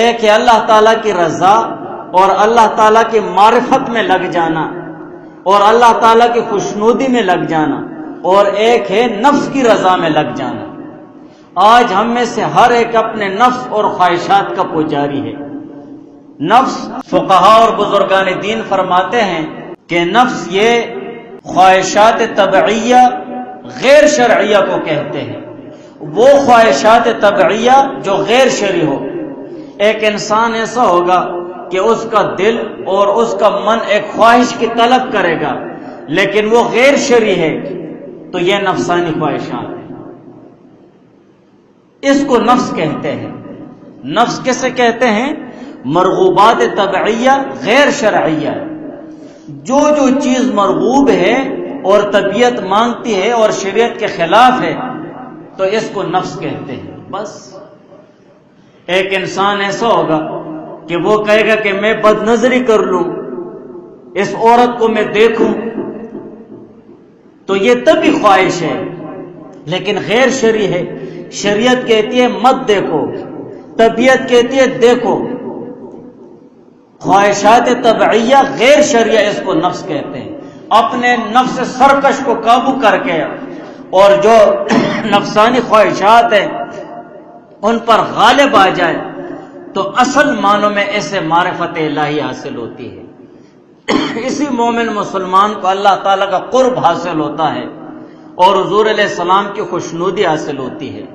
ایک ہے اللہ تعالیٰ کی رضا اور اللہ تعالیٰ کی معرفت میں لگ جانا اور اللہ تعالیٰ کی خوشنودی میں لگ جانا، اور ایک ہے نفس کی رضا میں لگ جانا۔ آج ہم میں سے ہر ایک اپنے نفس اور خواہشات کا پجاری ہے۔ نفس، فقہا اور بزرگان دین فرماتے ہیں کہ نفس یہ خواہشات طبعیہ غیر شرعیہ کو کہتے ہیں، وہ خواہشات طبعیہ جو غیر شرعی ہو۔ ایک انسان ایسا ہوگا کہ اس کا دل اور اس کا من ایک خواہش کی طلب کرے گا، لیکن وہ غیر شرعی ہے، تو یہ نفسانی خواہشات ہیں، اس کو نفس کہتے ہیں۔ نفس کیسے کہتے ہیں؟ مرغوبات طبعیہ غیر شرعیہ، جو چیز مرغوب ہے اور طبیعت مانگتی ہے اور شریعت کے خلاف ہے، تو اس کو نفس کہتے ہیں۔ بس ایک انسان ایسا ہوگا کہ وہ کہے گا کہ میں بد نظری کر لوں، اس عورت کو میں دیکھوں، تو یہ طبی خواہش ہے لیکن غیر شرعی ہے۔ شریعت کہتی ہے مت دیکھو، طبیعت کہتی ہے دیکھو۔ خواہشات طبعیہ غیر شرعیہ، اس کو نفس کہتے ہیں۔ اپنے نفس سرکش کو قابو کر کے اور جو نفسانی خواہشات ہیں ان پر غالب آ جائے تو اصل معنوں میں اسے معرفت الہی حاصل ہوتی ہے۔ اسی مومن مسلمان کو اللہ تعالیٰ کا قرب حاصل ہوتا ہے اور حضور علیہ السلام کی خوشنودی حاصل ہوتی ہے۔